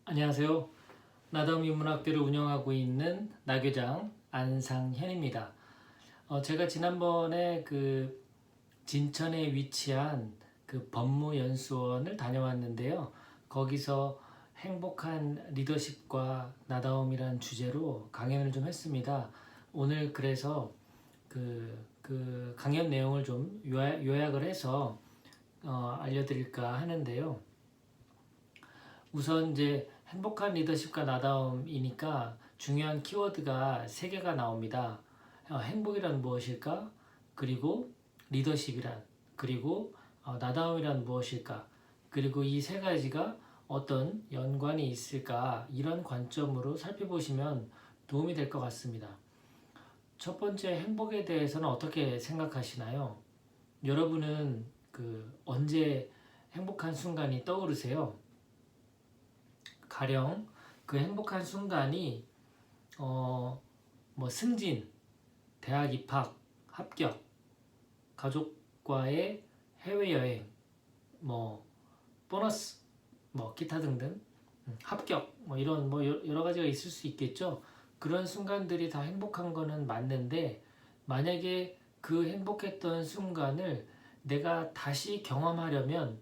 안녕하세요. 나다움 인문학교를 운영하고 있는 나교장 안상현입니다. 제가 지난번에 진천에 위치한 법무연수원을 다녀왔는데요. 거기서 행복한 리더십과 나다움이란 주제로 강연을 좀 했습니다. 오늘 그래서 그 강연 내용을 좀 요약을 해서 알려드릴까 하는데요. 우선 이제 행복한 리더십과 나다움이니까 중요한 키워드가 3개가 나옵니다. 행복이란 무엇일까? 그리고 리더십이란, 그리고 나다움이란 무엇일까? 그리고 이 3가지가 어떤 연관이 있을까? 이런 관점으로 살펴보시면 도움이 될 것 같습니다. 첫 번째, 행복에 대해서는 어떻게 생각하시나요? 여러분은 언제 행복한 순간이 떠오르세요? 가령 그 행복한 순간이 승진, 대학 입학, 합격, 가족과의 해외여행, 보너스, 기타 등등, 합격, 이런 여러 가지가 있을 수 있겠죠. 그런 순간들이 다 행복한 거는 맞는데, 만약에 그 행복했던 순간을 내가 다시 경험하려면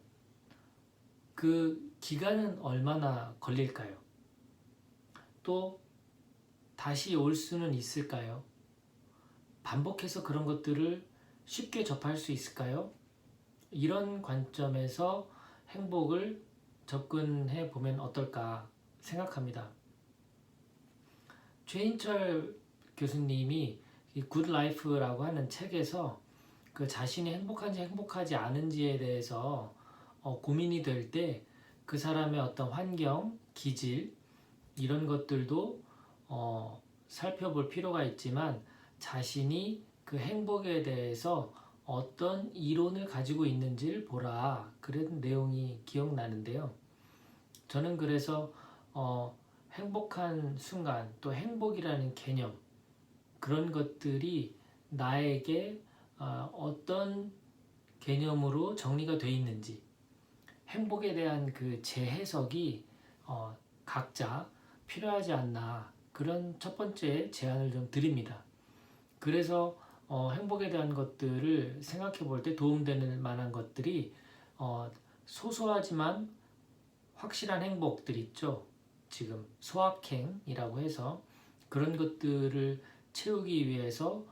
그 기간은 얼마나 걸릴까요? 또 다시 올 수는 있을까요? 반복해서 그런 것들을 쉽게 접할 수 있을까요? 이런 관점에서 행복을 접근해 보면 어떨까 생각합니다. 최인철 교수님이 굿 라이프라고 하는 책에서 자신이 행복한지 행복하지 않은지에 대해서 고민이 될 때 그 사람의 어떤 환경, 기질 이런 것들도 살펴볼 필요가 있지만 자신이 그 행복에 대해서 어떤 이론을 가지고 있는지를 보라 그런 내용이 기억나는데요. 저는 그래서 행복한 순간 또 행복이라는 개념 그런 것들이 나에게 어떤 개념으로 정리가 되어 있는지 행복에 대한 그 재해석이 각자 필요하지 않나 그런 첫 번째 제안을 좀 드립니다. 그래서 행복에 대한 것들을 생각해 볼 때 도움되는 만한 것들이 소소하지만 확실한 행복들 있죠. 지금 소확행이라고 해서 그런 것들을 채우기 위해서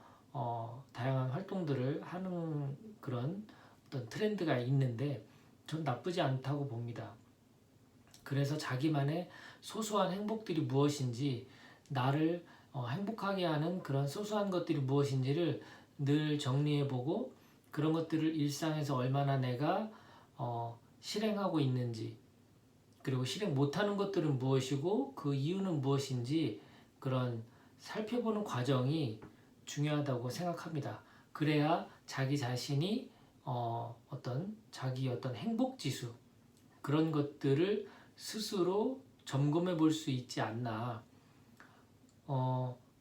다양한 활동들을 하는 그런 어떤 트렌드가 있는데 전 나쁘지 않다고 봅니다. 그래서 자기만의 소소한 행복들이 무엇인지 나를 행복하게 하는 그런 소소한 것들이 무엇인지를 늘 정리해보고 그런 것들을 일상에서 얼마나 내가 실행하고 있는지 그리고 실행 못하는 것들은 무엇이고 그 이유는 무엇인지 그런 살펴보는 과정이 중요하다고 생각합니다. 그래야 자기 자신이 자기 어떤 행복 지수 그런 것들을 스스로 점검해 볼 수 있지 않나.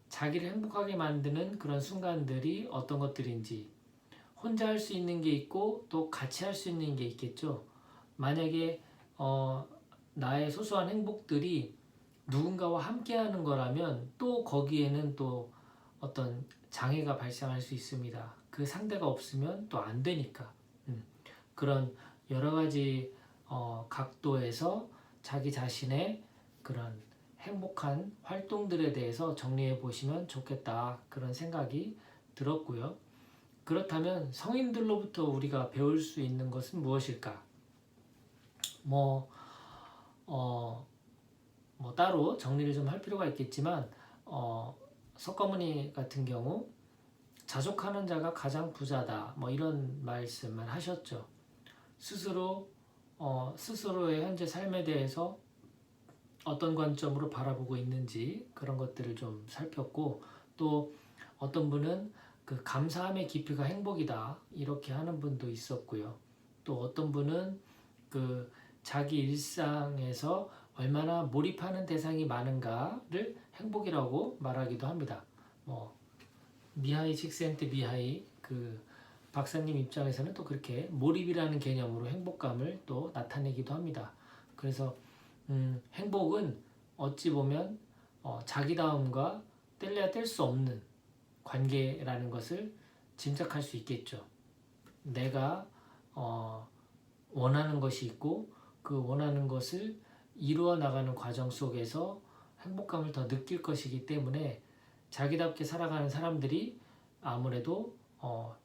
자기를 행복하게 만드는 그런 순간들이 어떤 것들인지 혼자 할 수 있는 게 있고 또 같이 할 수 있는 게 있겠죠. 만약에 나의 소소한 행복들이 누군가와 함께 하는 거라면 또 거기에는 또 어떤 장애가 발생할 수 있습니다. 그 상대가 없으면 또 안 되니까. 그런 여러 가지 각도에서 자기 자신의 그런 행복한 활동들에 대해서 정리해 보시면 좋겠다 그런 생각이 들었고요. 그렇다면 성인들로부터 우리가 배울 수 있는 것은 무엇일까? 따로 정리를 좀 할 필요가 있겠지만 석가모니 같은 경우 자족하는 자가 가장 부자다 이런 말씀을 하셨죠. 스스로의 현재 삶에 대해서 어떤 관점으로 바라보고 있는지 그런 것들을 좀 살폈고 또 어떤 분은 그 감사함의 깊이가 행복이다 이렇게 하는 분도 있었고요. 또 어떤 분은 그 자기 일상에서 얼마나 몰입하는 대상이 많은가를 행복이라고 말하기도 합니다. 미하이 칙센트미하이 그 박사님 입장에서는 또 그렇게 몰입이라는 개념으로 행복감을 또 나타내기도 합니다. 그래서 행복은 어찌 보면 자기다움과 뗄래야 뗄 수 없는 관계라는 것을 짐작할 수 있겠죠. 내가 원하는 것이 있고 그 원하는 것을 이루어 나가는 과정 속에서 행복감을 더 느낄 것이기 때문에 자기답게 살아가는 사람들이 아무래도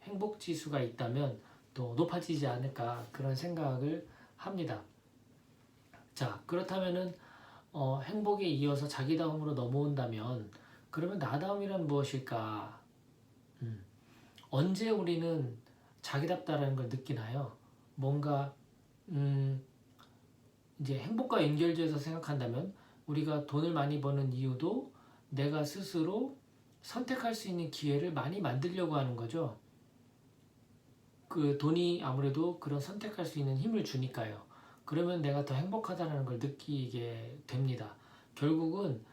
행복 지수가 있다면 또 높아지지 않을까 그런 생각을 합니다. 자, 그렇다면은 행복에 이어서 자기다움으로 넘어온다면 그러면 나다움이란 무엇일까? 언제 우리는 자기답다라는 걸 느끼나요? 뭔가 이제 행복과 연결지어서 생각한다면 우리가 돈을 많이 버는 이유도 내가 스스로 선택할 수 있는 기회를 많이 만들려고 하는 거죠. 그 돈이 아무래도 그런 선택할 수 있는 힘을 주니까요. 그러면 내가 더 행복하다는 걸 느끼게 됩니다. 결국은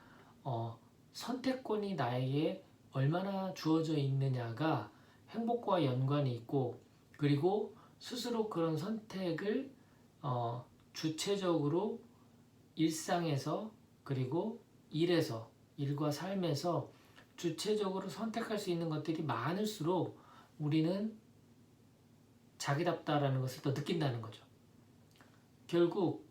선택권이 나에게 얼마나 주어져 있느냐가 행복과 연관이 있고, 그리고 스스로 그런 선택을 주체적으로 일상에서 그리고 일과 삶에서 주체적으로 선택할 수 있는 것들이 많을수록 우리는 자기답다라는 것을 더 느낀다는 거죠. 결국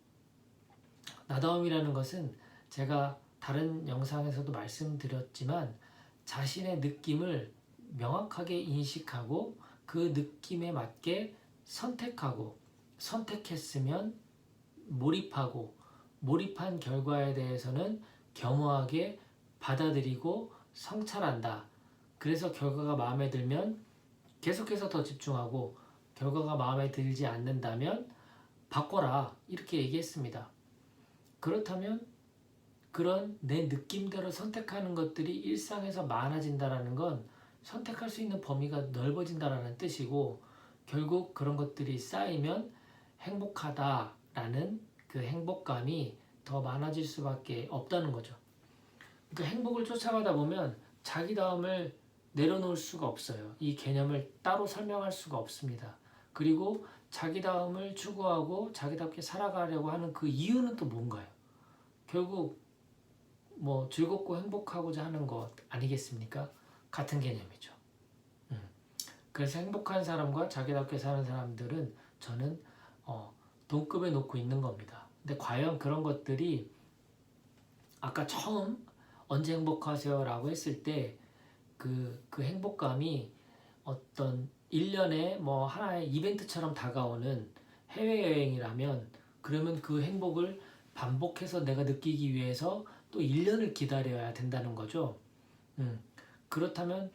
나다움이라는 것은 제가 다른 영상에서도 말씀드렸지만 자신의 느낌을 명확하게 인식하고 그 느낌에 맞게 선택하고, 선택했으면 몰입하고, 몰입한 결과에 대해서는 겸허하게 받아들이고 성찰한다. 그래서 결과가 마음에 들면 계속해서 더 집중하고, 결과가 마음에 들지 않는다면 바꿔라, 이렇게 얘기했습니다. 그렇다면 그런 내 느낌대로 선택하는 것들이 일상에서 많아진다는 건 선택할 수 있는 범위가 넓어진다는 뜻이고, 결국 그런 것들이 쌓이면 행복하다라는 그 행복감이 더 많아질 수밖에 없다는 거죠. 그 행복을 쫓아가다 보면 자기다움을 내려놓을 수가 없어요. 이 개념을 따로 설명할 수가 없습니다. 그리고 자기다움을 추구하고 자기답게 살아가려고 하는 그 이유는 또 뭔가요? 결국 뭐 즐겁고 행복하고자 하는 것 아니겠습니까? 같은 개념이죠. 그래서 행복한 사람과 자기답게 사는 사람들은 저는 동급에 놓고 있는 겁니다. 근데 과연 그런 것들이 아까 처음 언제 행복하세요? 라고 했을 때 그 행복감이 어떤 1년에 뭐 하나의 이벤트처럼 다가오는 해외여행이라면 그러면 그 행복을 반복해서 내가 느끼기 위해서 또 1년을 기다려야 된다는 거죠. 그렇다면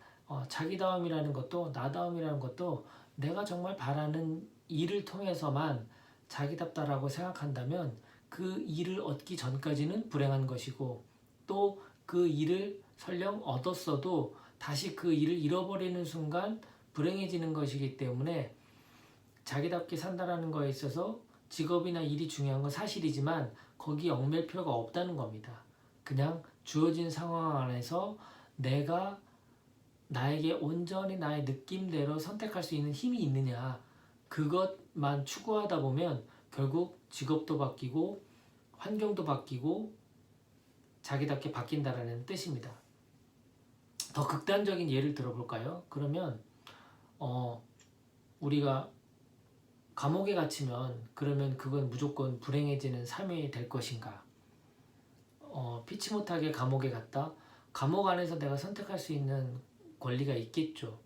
자기다움이라는 것도 나다움이라는 것도 내가 정말 바라는 일을 통해서만 자기답다라고 생각한다면 그 일을 얻기 전까지는 불행한 것이고, 또 그 일을 설령 얻었어도 다시 그 일을 잃어버리는 순간 불행해지는 것이기 때문에 자기답게 산다라는 거에 있어서 직업이나 일이 중요한 건 사실이지만 거기에 얽매일 필요가 없다는 겁니다. 그냥 주어진 상황 안에서 내가 나에게 온전히 나의 느낌대로 선택할 수 있는 힘이 있느냐, 그것만 추구하다 보면 결국 직업도 바뀌고 환경도 바뀌고 자기답게 바뀐다라는 뜻입니다. 더 극단적인 예를 들어볼까요? 그러면 우리가 감옥에 갇히면 그러면 그건 무조건 불행해지는 삶이 될 것인가? 피치 못하게 감옥에 갔다. 감옥 안에서 내가 선택할 수 있는 권리가 있겠죠.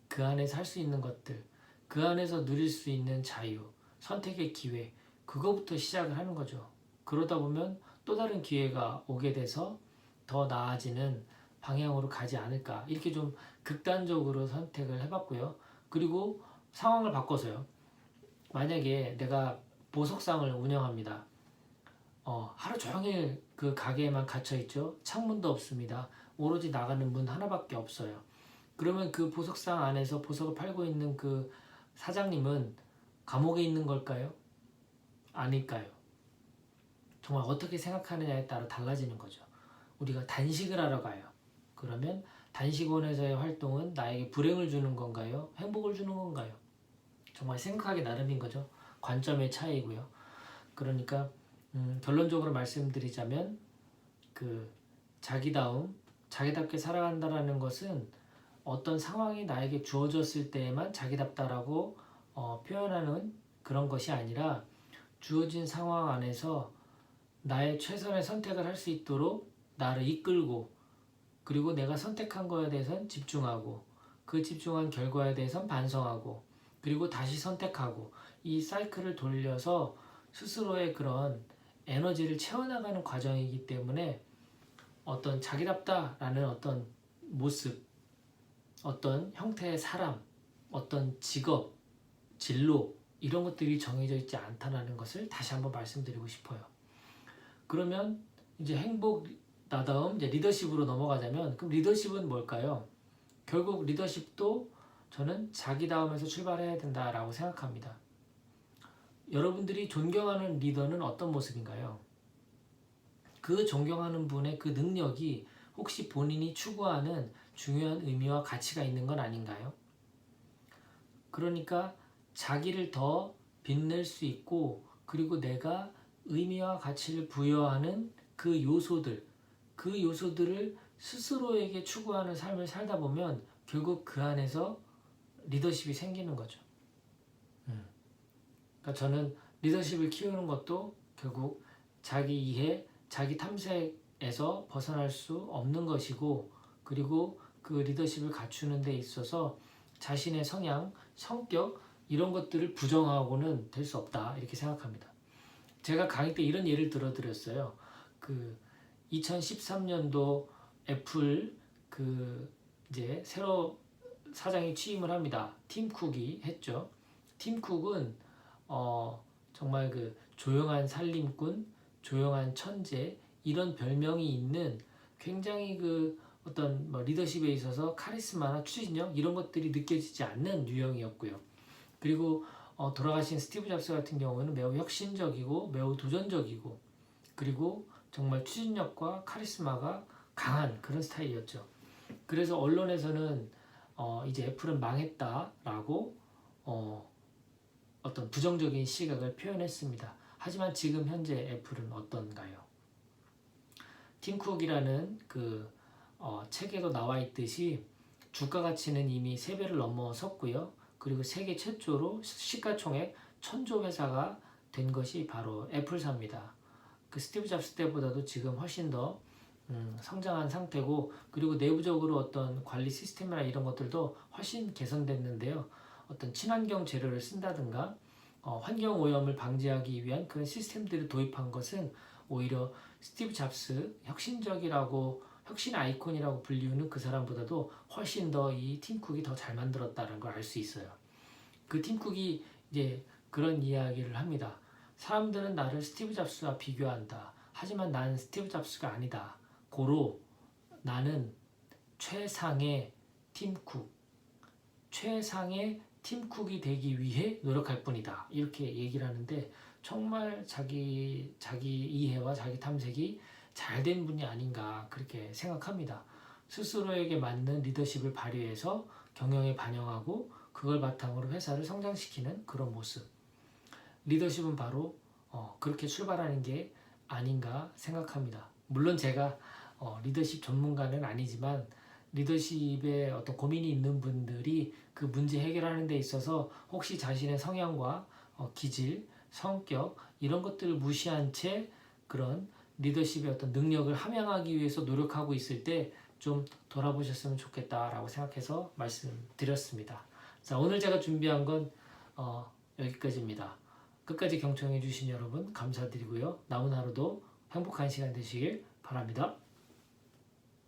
그 안에서 할 수 있는 것들, 그 안에서 누릴 수 있는 자유, 선택의 기회, 그거부터 시작을 하는 거죠. 그러다 보면 또 다른 기회가 오게 돼서 더 나아지는 방향으로 가지 않을까, 이렇게 좀 극단적으로 선택을 해봤고요. 그리고 상황을 바꿔서요. 만약에 내가 보석상을 운영합니다. 하루 종일 그 가게에만 갇혀있죠. 창문도 없습니다. 오로지 나가는 문 하나밖에 없어요. 그러면 그 보석상 안에서 보석을 팔고 있는 그 사장님은 감옥에 있는 걸까요? 아닐까요? 정말 어떻게 생각하느냐에 따라 달라지는 거죠. 우리가 단식을 하러 가요. 그러면 단식원에서의 활동은 나에게 불행을 주는 건가요? 행복을 주는 건가요? 정말 생각하기 나름인 거죠. 관점의 차이고요. 그러니까 결론적으로 말씀드리자면 그 자기답게 살아간다라는 것은 어떤 상황이 나에게 주어졌을 때에만 자기답다라고 표현하는 그런 것이 아니라 주어진 상황 안에서 나의 최선의 선택을 할 수 있도록 나를 이끌고 그리고 내가 선택한 거에 대해서는 집중하고 그 집중한 결과에 대해서는 반성하고 그리고 다시 선택하고 이 사이클을 돌려서 스스로의 그런 에너지를 채워나가는 과정이기 때문에 어떤 자기답다라는 어떤 모습, 어떤 형태의 사람, 어떤 직업, 진로 이런 것들이 정해져 있지 않다는 것을 다시 한번 말씀드리고 싶어요. 그러면 이제 행복나다움 이제 리더십으로 넘어가자면 그럼 리더십은 뭘까요? 결국 리더십도 저는 자기다움에서 출발해야 된다라고 생각합니다. 여러분들이 존경하는 리더는 어떤 모습인가요? 그 존경하는 분의 그 능력이 혹시 본인이 추구하는 중요한 의미와 가치가 있는 건 아닌가요? 그러니까 자기를 더 빛낼 수 있고 그리고 내가 의미와 가치를 부여하는 그 요소들을 스스로에게 추구하는 삶을 살다 보면 결국 그 안에서 리더십이 생기는 거죠. 그러니까 저는 리더십을 키우는 것도 결국 자기 이해, 자기 탐색에서 벗어날 수 없는 것이고 그리고 그 리더십을 갖추는 데 있어서 자신의 성향, 성격 이런 것들을 부정하고는 될 수 없다 이렇게 생각합니다. 제가 강의 때 이런 예를 들어드렸어요. 그 2013년도 애플 이제 새로 사장이 취임을 합니다. 팀 쿡이 했죠. 팀 쿡은 정말 그 조용한 살림꾼, 조용한 천재 이런 별명이 있는 굉장히 그 어떤 리더십에 있어서 카리스마나 추진력 이런 것들이 느껴지지 않는 유형이었고요. 그리고 돌아가신 스티브 잡스 같은 경우는 매우 혁신적이고 매우 도전적이고 그리고 정말 추진력과 카리스마가 강한 그런 스타일이었죠. 그래서 언론에서는 이제 애플은 망했다라고 어떤 부정적인 시각을 표현했습니다. 하지만 지금 현재 애플은 어떤가요? 팀 쿡이라는 책에도 나와 있듯이 주가 가치는 이미 3배를 넘어섰고요. 그리고 세계 최초로 시가총액 1000조 회사가 된 것이 바로 애플사입니다. 그 스티브 잡스 때보다도 지금 훨씬 더 성장한 상태고 그리고 내부적으로 어떤 관리 시스템이나 이런 것들도 훨씬 개선됐는데요. 어떤 친환경 재료를 쓴다든가 환경 오염을 방지하기 위한 그런 시스템들을 도입한 것은 오히려 스티브 잡스 혁신적이라고 혁신 아이콘이라고 불리우는 그 사람보다도 훨씬 더 이 팀 쿡이 더 잘 만들었다는 걸 알 수 있어요. 그 팀 쿡이 이제 그런 이야기를 합니다. 사람들은 나를 스티브 잡스와 비교한다. 하지만 나는 스티브 잡스가 아니다. 고로 나는 최상의 팀 쿡, 최상의 팀 쿡이 되기 위해 노력할 뿐이다. 이렇게 얘기를 하는데 정말 자기 이해와 자기 탐색이 잘된 분이 아닌가 그렇게 생각합니다. 스스로에게 맞는 리더십을 발휘해서 경영에 반영하고 그걸 바탕으로 회사를 성장시키는 그런 모습. 리더십은 바로 그렇게 출발하는 게 아닌가 생각합니다. 물론 제가 리더십 전문가는 아니지만 리더십에 어떤 고민이 있는 분들이 그 문제 해결하는 데 있어서 혹시 자신의 성향과 기질, 성격 이런 것들을 무시한 채 그런 리더십의 어떤 능력을 함양하기 위해서 노력하고 있을 때 좀 돌아보셨으면 좋겠다라고 생각해서 말씀드렸습니다. 자, 오늘 제가 준비한 건 여기까지입니다. 끝까지 경청해 주신 여러분 감사드리고요. 남은 하루도 행복한 시간 되시길 바랍니다.